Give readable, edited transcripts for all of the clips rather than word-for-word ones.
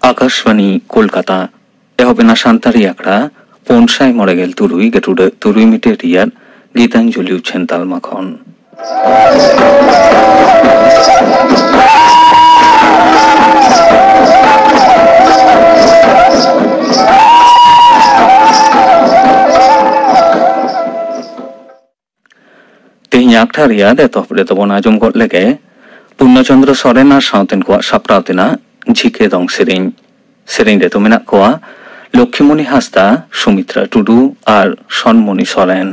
आकाशबानी कोलकाता एहबेना सान्ताड़ी आखड़ा 593 गेटुडे 3 minute रियार गीतांजलि उछा.न तालमा खन तेहनी आखड़ा रियार एतहबरे तबन आजम गद लेगे पूर्णचंद्र सोरेन आर सावतेन को साप्राव तेना झिके दं सेरें सेरें रे तो मेनाक कोआ लक्ष्मीमणि हांसदा सुमित्रा टुडू और सनमणि सोरेन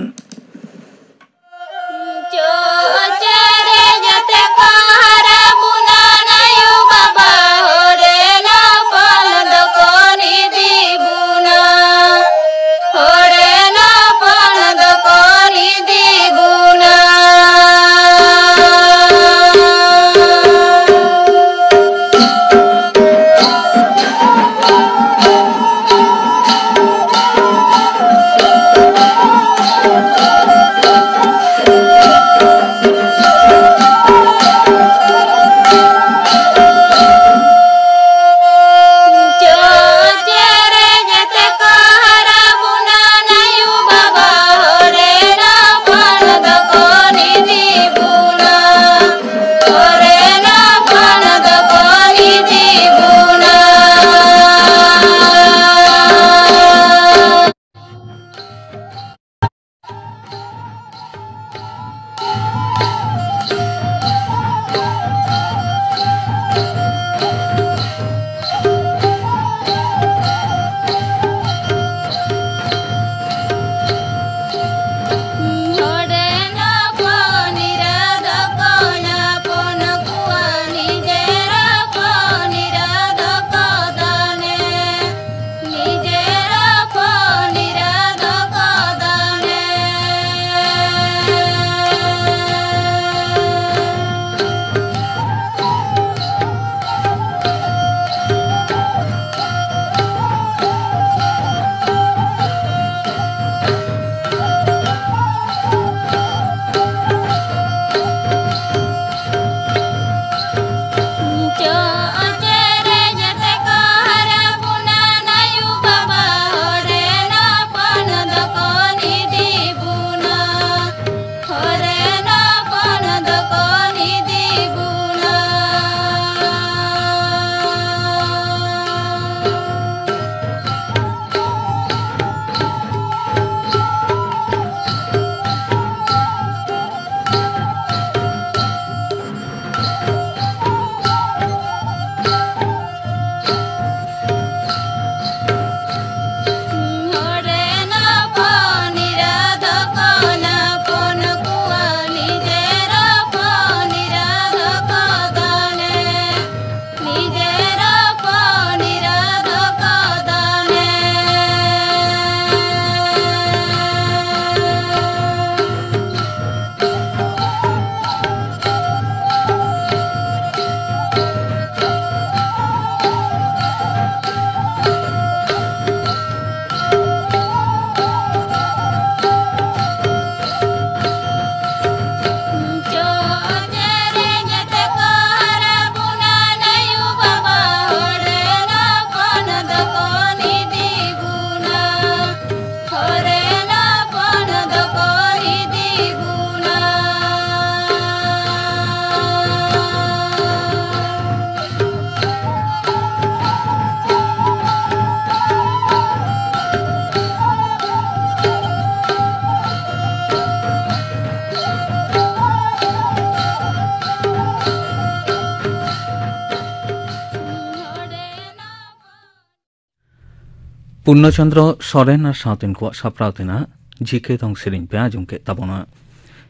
पूर्णचंद्र सोरेन और सावतेन को साप्राव तेना झिके दं सेरें पे आजम के ताबोना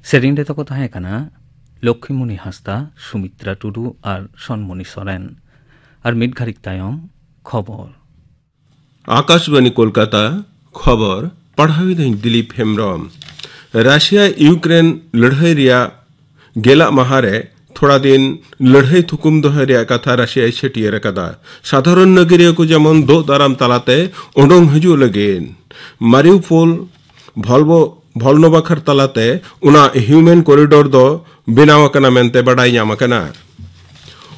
सेरें रे तको ताहे काना लक्ष्मीमणि हांसदा सुमित्रा टुडू और सनमणि सोरेन और मिड घारिक तायम खबर आकाशबानी कोलकाता खबर पढ़ावी दई दिलीप हेम्ब्रम राशिया यूक्रेन लड़ाई रिया गेला महारे थोड़ा दिन लड़ाई थुकुम दोहरिया कथा राशिया छटियर कदा साधारण नगरिया को जेमन दो दाराम तालाते ओडोंग हजू लगेन मारिउपोल भलनोबाखर तलाते उना ह्यूमन कॉरिडोर दो बेनाव कना मेनते बडाई ᱧᱟᱢ ᱟᱠᱟᱱᱟ।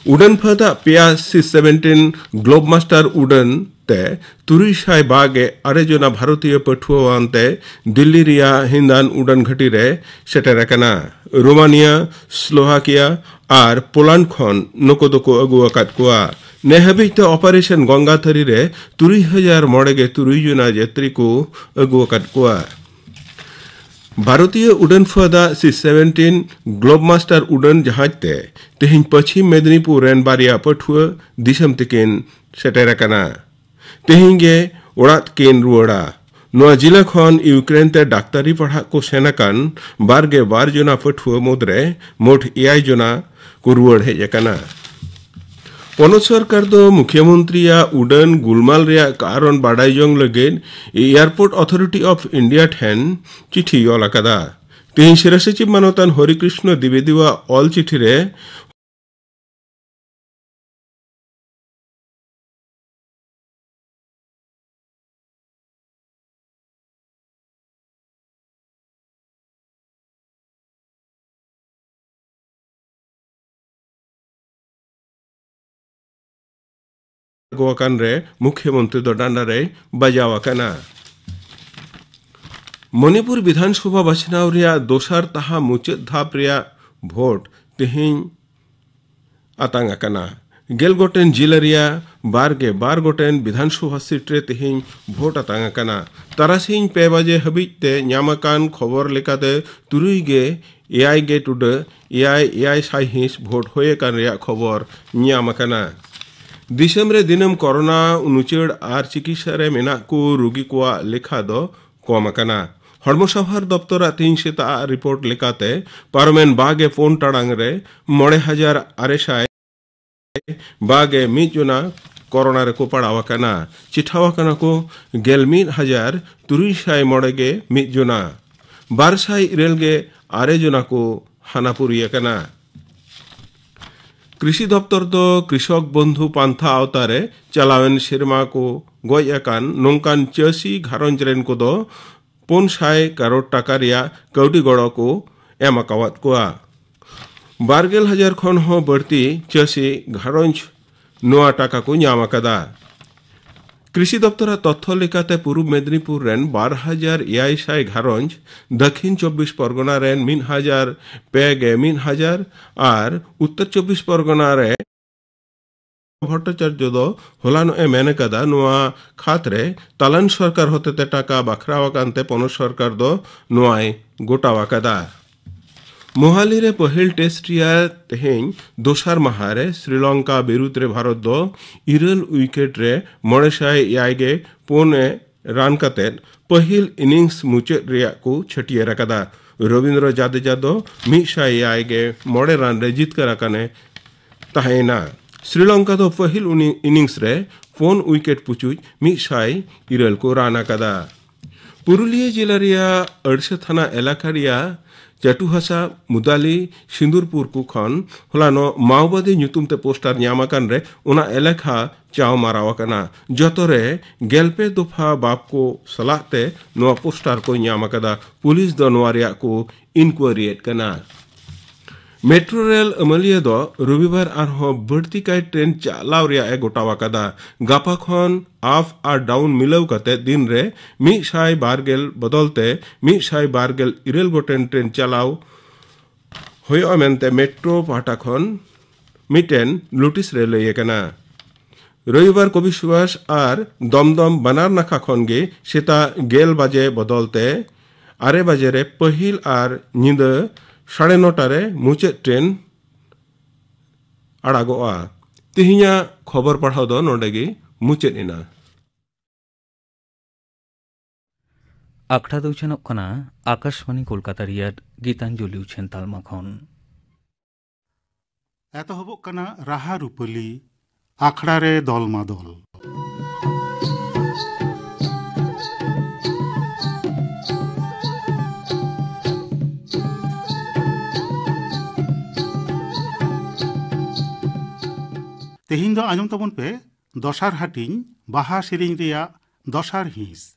उड़न फदा पिया C-17 ग्लोब मास्टर उड़न ते 352 अरेजना भारतीय पठुआनते दिल्ली रिया हिंदान उड़न घटी रे सेटेर अकना। रोमानिया, स्लोवाकिया और पोलैंड खन नुको दोको अगु अकाद कुआ। ने हबिते ऑपरेशन गंगाथरी रे 3003 जना यात्री को अगु अकाद कुआ। भारतीय उड़न फदा C-17 ग्लोब मास्टर उड़न जहाजते तेहिं पश्चिम मेदिनीपुर रेन बारिया पठुआ दिसम तकिन सेटेर अकना। तेहिं गे ओड़ात किन रुआड़ा। नोआ जिला खन यूक्रेन ते डाक्तारी पढ़ा को सेनाकान 12 जना पठुआ मुद्रे मोठ 7 जना को रुआड़ हेज अकना। पनोत सरकार दो मुख्यमंत्री उड़न गुलमाल रे कारण बाडाई जंग लगेन एयरपोर्ट अथॉरिटी ऑफ इंडिया ठेन चिठी ऑल अकदा। तेहिं सिरासचिव मानवतान हरिकृष्ण द्विवेदीवा ऑल चिठी रे गोकान रे मुख्यमंत्री दो डांडा रे बजाव अकना। मणिपुर विधानसभा बचनाव रिया दोसार तहा मुचाद धाप रिया भोट तेहिं आतांग अकना। 11 गोटेन जिला रिया 12 गोटेन विधानसभा सीट रे तेहिं भोट आतांग अकना। तारासिंह 2 बजे हबिजते ᱧᱟᱢᱟᱠᱟᱱ खबर लेकाते तुरुई गे एआई गे टुडे एआई साइहिस भोट होए कान रिया खबर ᱧᱟᱢ अकना। दिसम रे दिनम कोरोना उनुचड़ आर चिकित्सा रे मेना को रोगी को लेखा दो कम अकना। हड़मो सभार दफ्तर तीन सेता रिपोर्ट लेकाते पारमेन बागे 4 टाड़ांग रे 9,900 बागे 1 जना कोरोना रे को पड़ाव अकना। चिठाव अकना को 11,300 गे 1 जना 200 गे 8 जना को हानापुरी अकना। कृषि दफ्तर दो कृषक बंधु पांथा आवतारे चलावेन सिरमा को गoj अकान नोंकान चासी घारंज रेन को दो 500 करोड़ टाका रिया कौडी गड़ो को एम अकावत कोआ। 12,000 खन हो बढ़ती चासी घारंज नोआ टाका को ᱧᱟᱢ अकदा। कृषि दफ्तर तथ्य लेकाते पूर्व मेदिनीपुर रेन 12,800 घारंज दक्षिण 24 परगना रेन 1,000 पेगे 1,000 और उत्तर 24 परगना रे भट्टाचार्य दो होलानो ए मेन कदा नोआ खातरे तालन सरकार होते ते टाका बखरावा कांते पनोत सरकार दो नोआई गोटावा कदा। मोहाली रे पहिल टेस्ट रिया तेहें दोसार महारे श्रीलंका बिरुद्ध रे भारत दो 2 विकेट रे 900 गे 4 रान काते पहिल इनिंग्स मुचाद रिया को छटियर अकदा। रविंद्र जाडेजा दो 100 गे 9 रान रे जितकर अकने तहेना। श्रीलंका दो पहिल इनिंग्स रे 4 विकेट पुचुज 100 को रान अकदा। पुरुलिया जिला रिया अड़से थाना एलाका रिया चटुहासा मुदाली सिंदूरपुर को खन होलानो माओवादी ᱧᱩᱛᱩᱢ ते पोस्टर ᱧᱟᱢᱟᱠᱟᱱ रे उना एलेखा चाव मारावकना। जतरे गेलपे दफा बाप को सलाहते नोआ पोस्टर को ᱧᱟᱢᱟᱠᱟदा। पुलिस दो नोआ रिया को इंक्वायरी कना। मेट्रो रेल अमलिया दो रविवार आरहो बढ़ती काय ट्रेन चालाव रिया ए गोटावाकदा। गापा खन अप और डाउन मिलाव कते दिन रे 112 बदलते 112 गोटेन ट्रेन चालाव होयो मेनते मेट्रो पाटा खन मिटेन नोटिस रे लय कना। रविवार कवि सुभाष और दमदम बनार नाखा खन गे सेता 11 बजे बदलते 8 बजे रे पहिल और निंदा 9:30 रे मुचाद ट्रेन आड़ागोआ। तिहिया खबर पढ़ाव दो नोडेगी मुचाद इना। अखड़ा दौचनक कना आकाशबानी कोलकाता रियाद गीतांजलि उछेन तालमा खन एतहबक कना राहा रूपली आखड़ा रे दल मादल। तेहिं दो आजम तबन पे दोसार हाटिंग बाहा सेरिंग रिया दोसार हिंस।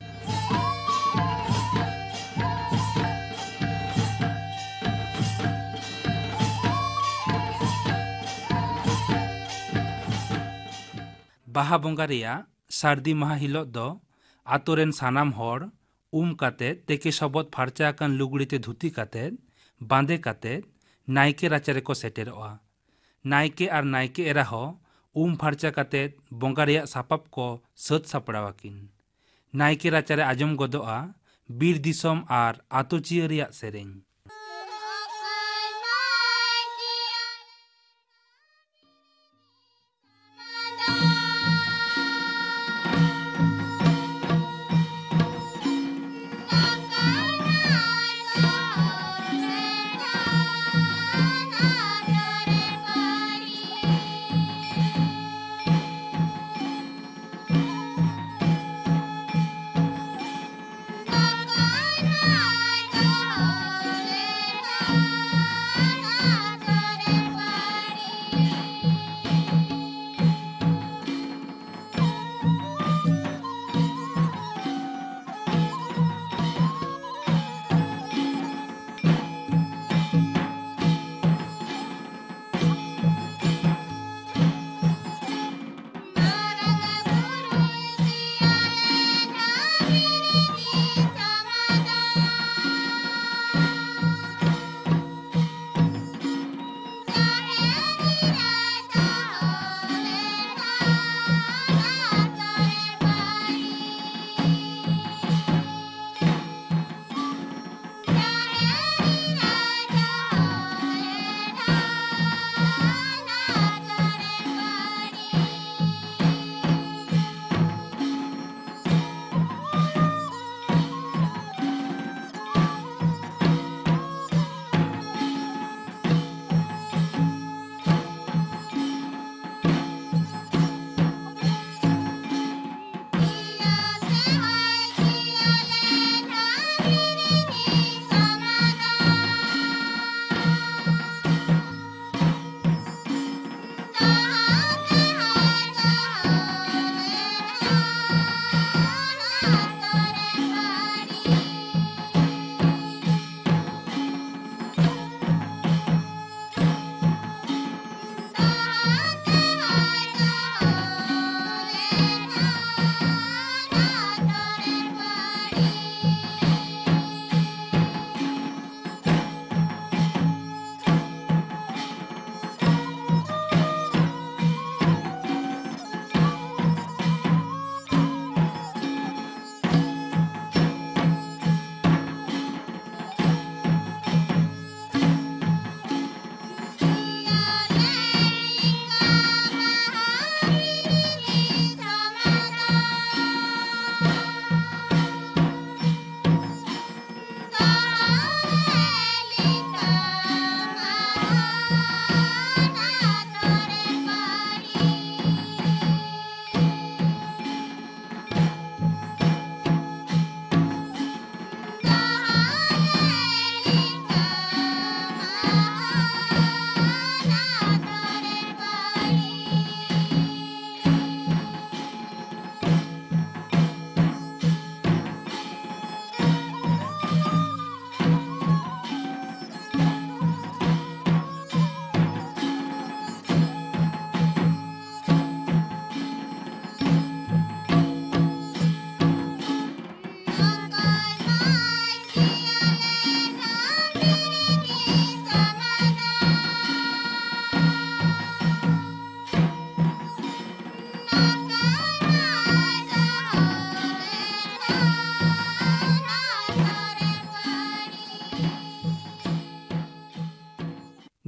ᱵᱟᱦᱟ ᱵᱚᱸᱜᱟ ᱨᱮᱭᱟᱜ ᱥᱟᱹᱨᱫᱤ ᱢᱟᱦᱟ ᱦᱤᱞᱳᱜ ᱫᱚ ᱟᱛᱳ ᱨᱮᱱ ᱥᱟᱱᱟᱢ ᱦᱚᱲ ᱠᱟᱛᱮᱫ ᱛᱮᱠᱮ ᱥᱚᱵᱚᱫ ᱯᱷᱟᱨᱪᱟ ᱟᱠᱟᱱ ᱞᱩᱜᱽᱲᱤ ᱛᱮ ᱫᱷᱩᱛᱤ ᱠᱟᱛᱮᱫ ᱵᱟᱸᱫᱮ ᱠᱟᱛᱮᱫ ᱱᱟᱭᱠᱮ ᱨᱟᱪᱟ ᱨᱮᱠᱚ ᱥᱮᱴᱮᱨᱚᱜᱼᱟ। ᱱᱟᱭᱠᱮ ᱟᱨ ᱱᱟᱭᱠᱮ ᱮᱨᱟ ᱦᱚᱸ ᱯᱷᱟᱨᱪᱟ ᱠᱟᱛᱮᱫ ᱵᱚᱸᱜᱟ ᱨᱮᱭᱟᱜ ᱥᱟᱯᱟᱵ ᱠᱚ ᱥᱟᱹᱛ ᱥᱟᱯᱲᱟᱣ ᱟᱠᱤᱱ। ᱱᱟᱭᱠᱮ ᱨᱟᱪᱟᱨᱮ ᱟᱸᱡᱚᱢ ᱜᱚᱫᱚᱜᱼᱟ ᱵᱤᱨ ᱫᱤᱥᱚᱢ ᱟᱨ ᱟᱛᱳ ᱪᱤᱭᱟᱹ ᱨᱮᱭᱟᱜ ᱥᱮᱨᱮᱧ।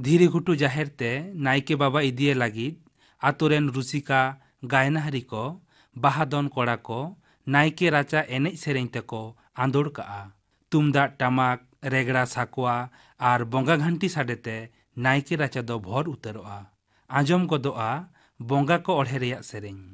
ᱫᱷᱤᱨᱤ ᱜᱷᱩᱴᱩ ᱡᱟᱦᱮᱨ ᱛᱮ ᱱᱟᱭᱠᱮ ᱵᱟᱵᱟ ᱤᱫᱤᱭᱮ ᱞᱟᱹᱜᱤᱫ ᱟᱛᱳ ᱨᱮᱱ ᱨᱩᱥᱤᱠᱟ ᱜᱟᱭᱱᱟᱦᱟᱨᱤ ᱠᱚ ᱵᱟᱦᱟ ᱫᱚᱱ ᱠᱚᱲᱟ ᱠᱚ ᱱᱟᱭᱠᱮ ᱨᱟᱪᱟ ᱮᱱᱮᱡ ᱥᱮᱨᱮᱧ ᱛᱮᱠᱚ ᱟᱸᱫᱳᱲ ᱠᱟᱜᱼᱟ। ᱛᱩᱢᱫᱟᱜ ᱴᱟᱢᱟᱠ ᱨᱮᱜᱽᱲᱟ ᱥᱟᱠᱣᱟ ᱟᱨ ᱵᱚᱸᱜᱟ ᱜᱷᱟᱱᱴᱤ ᱥᱟᱰᱮᱛᱮ ᱱᱟᱭᱠᱮ ᱨᱟᱪᱟ ᱫᱚ ᱵᱷᱚᱨ ᱩᱛᱟᱹᱨᱚᱜᱼᱟ। ᱟᱸᱡᱚᱢ ᱜᱚᱫᱚᱜᱼᱟ ᱵᱚᱸᱜᱟ ᱠᱚ ᱚᱬᱦᱮ ᱨᱮᱭᱟᱜ ᱥᱮᱨᱮᱧ।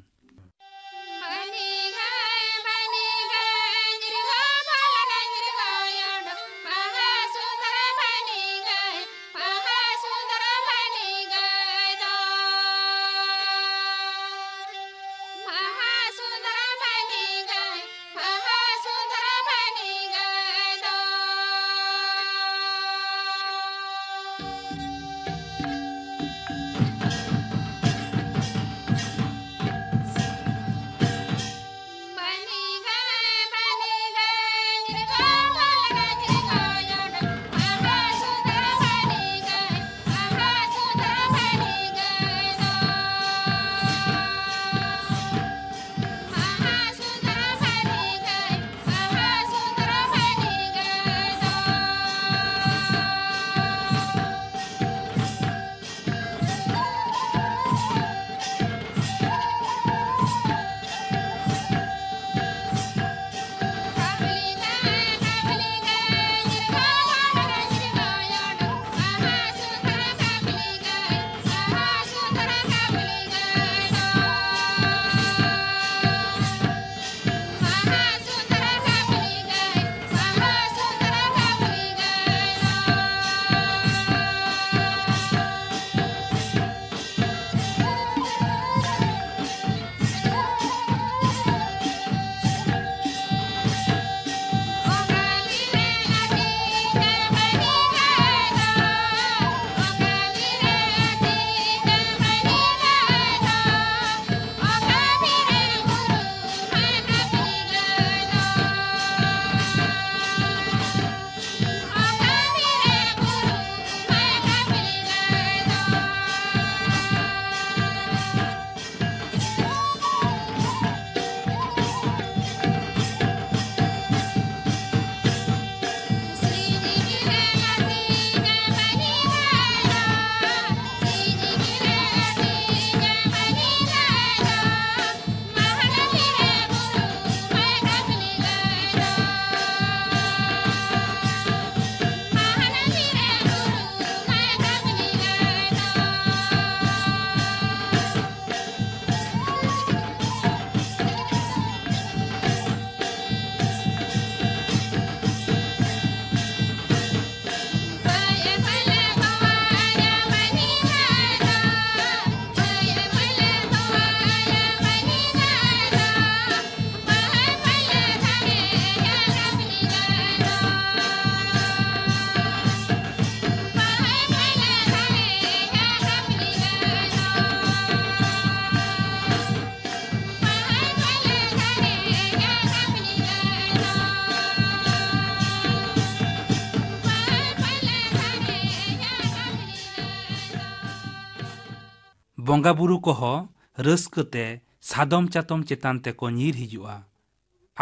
ᱵᱚᱸᱜᱟ ᱵᱩᱨᱩ ᱠᱚᱦᱚᱸ ᱨᱟᱹᱥᱠᱟᱹᱛᱮ ᱥᱟᱫᱚᱢ ᱪᱟᱛᱚᱢ ᱪᱮᱛᱟᱱ ᱛᱮᱠᱚ ᱧᱤᱨ ᱦᱤᱡᱩᱜᱼᱟ᱾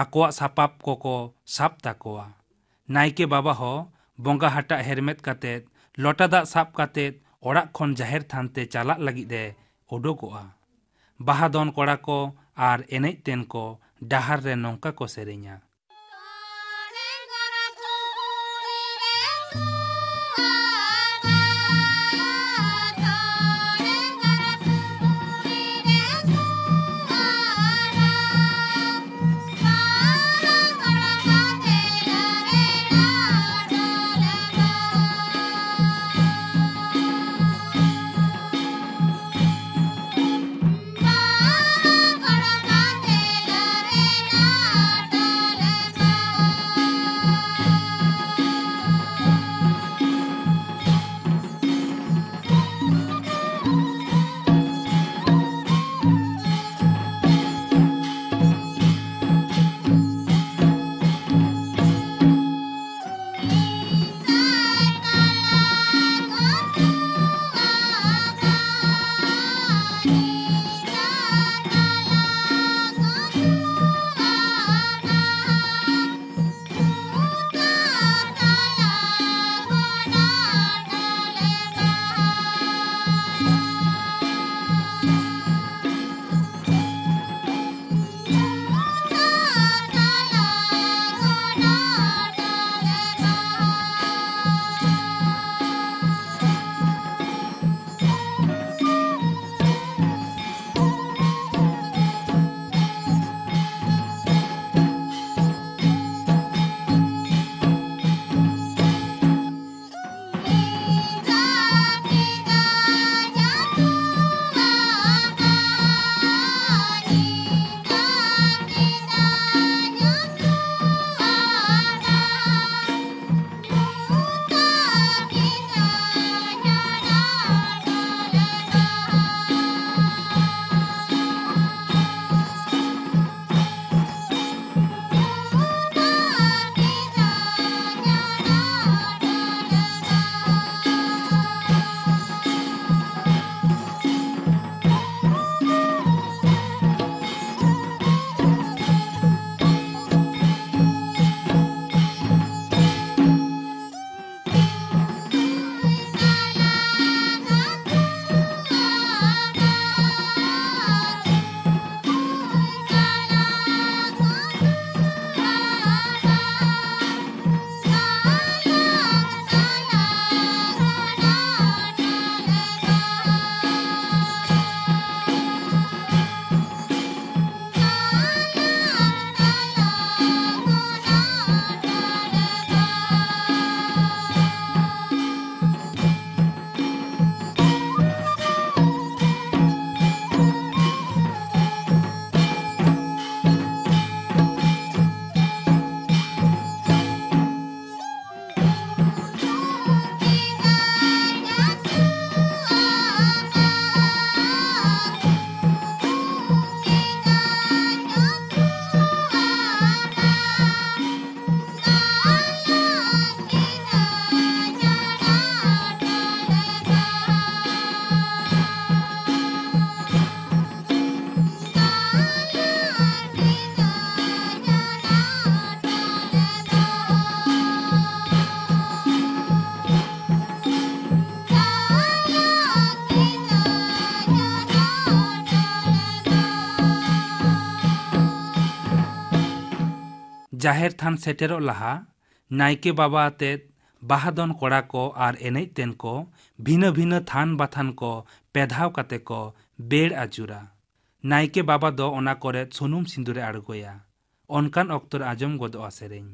ᱟᱠᱚᱣᱟᱜ ᱥᱟᱯᱟᱵ ᱠᱚᱠᱚ ᱥᱟᱵ ᱛᱟᱠᱚᱣᱟ᱾ ᱱᱟᱭᱠᱮ ᱵᱟᱵᱟ ᱦᱚᱸ ᱵᱚᱸᱜᱟ ᱦᱟᱴᱟᱜ ᱦᱮᱨᱢᱮᱫ ᱠᱟᱛᱮᱫ ᱞᱚᱴᱟ ᱫᱟᱜ ᱥᱟᱵ ᱠᱟᱛᱮᱫ ᱚᱲᱟᱜ ᱠᱷᱚᱱ ᱡᱟᱦᱮᱨ ᱛᱷᱟᱱ ᱛᱮ ᱪᱟᱞᱟᱜ ᱞᱟᱹᱜᱤᱫ ᱮ ᱩᱰᱩᱠᱚᱜᱼᱟ᱾ ᱵᱟᱦᱟ ᱫᱚᱱ ᱠᱚᱲᱟ ᱠᱚ ᱟᱨ ᱮᱱᱮᱡ ᱛᱮᱱ ᱠᱚ ᱰᱟᱦᱟᱨ ᱨᱮ ᱱᱚᱝᱠᱟ ᱠᱚ ᱥᱮᱨᱮᱧᱟ᱾ ᱡᱟᱦᱮᱨ ᱛᱷᱟᱱ ᱥᱮᱴᱮᱨᱚᱜ ᱞᱟᱦᱟ ᱱᱟᱭᱠᱮ ᱵᱟᱵᱟ ᱟᱛᱮᱫ ᱵᱟᱦᱟ ᱫᱚᱱ ᱠᱚᱲᱟ ᱠᱚ ᱟᱨ ᱮᱱᱮᱡ ᱛᱮᱱ ᱠᱚ ᱵᱷᱤᱱᱟᱹ ᱵᱷᱤᱱᱟᱹ ᱛᱷᱟᱱ ᱵᱟᱛᱷᱟᱱ ᱠᱚ ᱯᱮᱫᱷᱟᱣ ᱠᱟᱛᱮ ᱠᱚ ᱵᱮᱲ ᱟᱹᱪᱩᱨᱟ᱾ ᱱᱟᱭᱠᱮ ᱵᱟᱵᱟ ᱫᱚ ᱚᱱᱟ ᱠᱚᱨᱮ ᱥᱩᱱᱩᱢ ᱥᱤᱸᱫᱩᱨᱮ ᱟᱬᱜᱚᱭᱟ᱾ ᱚᱱᱠᱟᱱ ᱚᱠᱛᱚ ᱨᱮ ᱟᱸᱡᱚᱢ ᱜᱚᱫᱚᱜᱼᱟ ᱥᱮᱨᱮᱧ᱾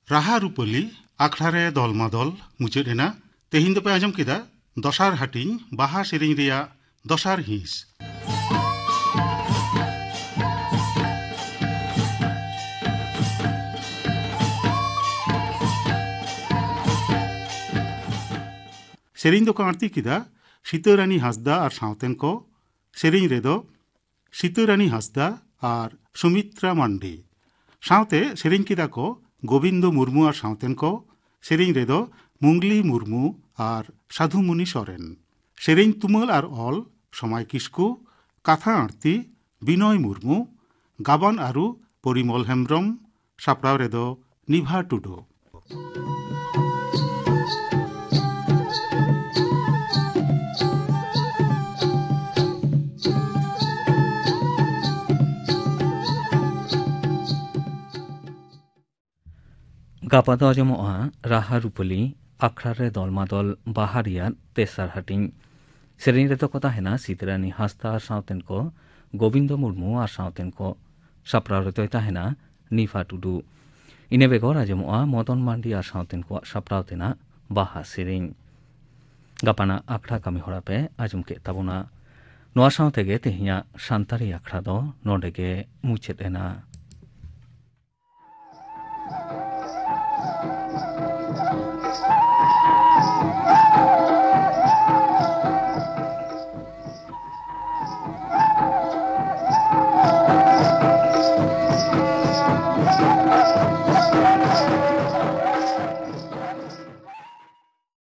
राहा रूपली आखड़ा रे दलमा दल मुचाद एना तेहिन दो पे आजम केदा दसार हाटिंग बाहा सेरिंग रिया दसार हिंस सेरिंग दो आरती केदा सीतारानी हांसदा और सावतेन को सेरिंग रेदो सीतारानी हांसदा और सुमित्रा मांडी सावते सेरिंग केदा को गोविंद मुर्मू और सावतेन को सेरिंग रेदो मुंगली मुर्मू और साधुमुनि सोरेन सेरिंग तुमल और ऑल समय किस्कू कथा आरती बिनय मुर्मू गाबन आरु परिमल हेम्ब्रम सापड़ाव रेदो निभा टुडो गापा दो आजमोआ राहा रूपली आखड़ा रे दलमादल बाहा रिया तेसार हाटिंग सेरिंग रे को ताहेना सीतारानी हांसदा और सावतेन को गोविंद मुर्मू और सावतेन को सापड़ाव रे ताहेना निफा टुडू इने बेगर आजमोआ मदन मांडी और सावतेन को सापड़ाव तेना बाहा सेरिंग गापाना आखड़ा कामी हरा पे आजम के ताबोना नोआ सावतेगे तेहिया सान्ताड़ी आखड़ा दो नोडेगे मुचेद एना।